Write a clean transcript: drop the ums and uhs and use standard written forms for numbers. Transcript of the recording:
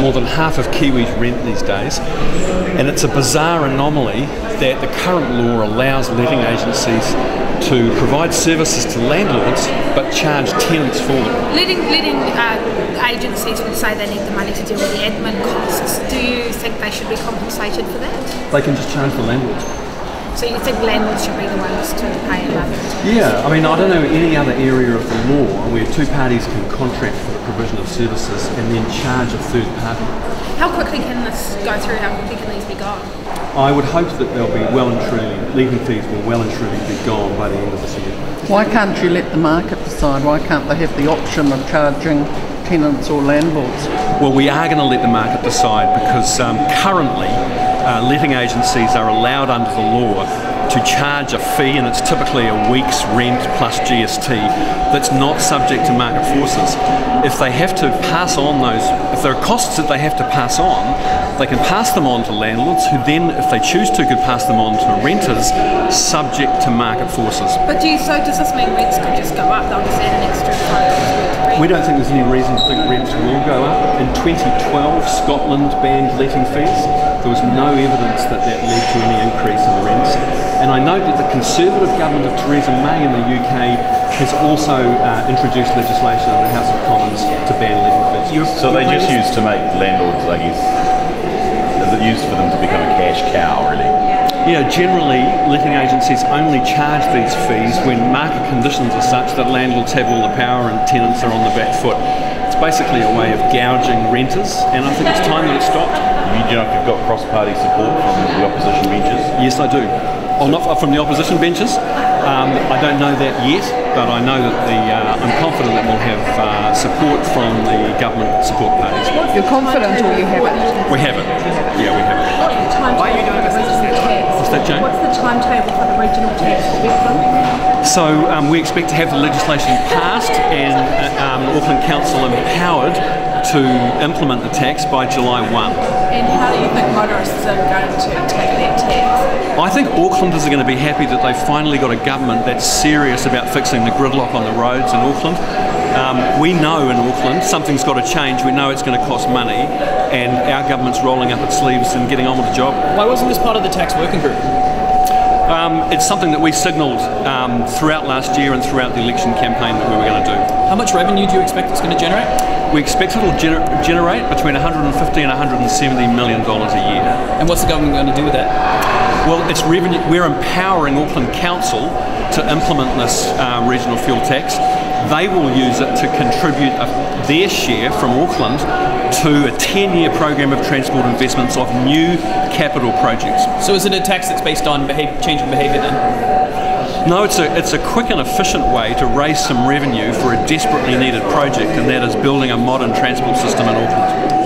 more than half of Kiwis rent these days, and it's a bizarre anomaly that the current law allows letting agencies to provide services to landlords but charge tenants for them. Letting agencies would say they need the money to deal with the admin costs. Do you think they should be compensated for that? They can just charge the landlords. So you think landlords should be the ones to pay it rather than... Yeah, I mean, I don't know any other area of the law where two parties can contract for the provision of services and then charge a third party. How quickly can this go through? How quickly can these be gone? I would hope that they'll be well and truly, legal fees will well and truly be gone by the end of this year. Why can't you let the market decide? Why can't they have the option of charging tenants or landlords? Well, we are going to let the market decide because currently letting agencies are allowed under the law to charge a fee, and it's typically a week's rent plus GST that's not subject to market forces. If they have to pass on those, if there are costs that they have to pass on, they can pass them on to landlords who then, if they choose to, could pass them on to renters subject to market forces. But does this mean rents could just go up? They'll just add an extra $5 We don't think there's any reason to think rents will go up. In 2012, Scotland banned letting fees. There was no evidence that that led to any increase in rents. And I note that the Conservative government of Theresa May in the UK has also introduced legislation in the House of Commons to ban letting fees. So they just used to make landlords, I guess, is it used for them to become a cash cow, really? Yeah, generally letting agencies only charge these fees when market conditions are such that landlords have all the power and tenants are on the back foot. It's basically a way of gouging renters, and I think it's time that it stopped. You know if you've got cross-party support from the opposition benches? Yes, I do. Well, not from the opposition benches. I don't know that yet, but I know that I'm confident that we'll have support from the government support parties. You're confident or you have it? We have it. Yeah, we have it. Why are you doing this? What's that, Jane? What's the timetable for the regional tax to be implemented? So we expect to have the legislation passed and Auckland Council empowered to implement the tax by July 1. And how do you think motorists are going to take that tax? I think Aucklanders are going to be happy that they've finally got a government that's serious about fixing the gridlock on the roads in Auckland. We know in Auckland something's got to change. We know it's going to cost money, and our government's rolling up its sleeves and getting on with the job. Why wasn't this part of the tax working group? It's something that we signalled throughout last year and throughout the election campaign that we were going to do. How much revenue do you expect it's going to generate? We expect it will generate between $150 and $170 million a year. And what's the government going to do with that? Well, it's revenue. We're empowering Auckland Council to implement this regional fuel tax. They will use it to contribute their share from Auckland to a 10-year program of transport investments of new capital projects. So is it a tax that's based on changing behaviour then? No, it's a quick and efficient way to raise some revenue for a desperately needed project, and that is building a modern transport system in Auckland.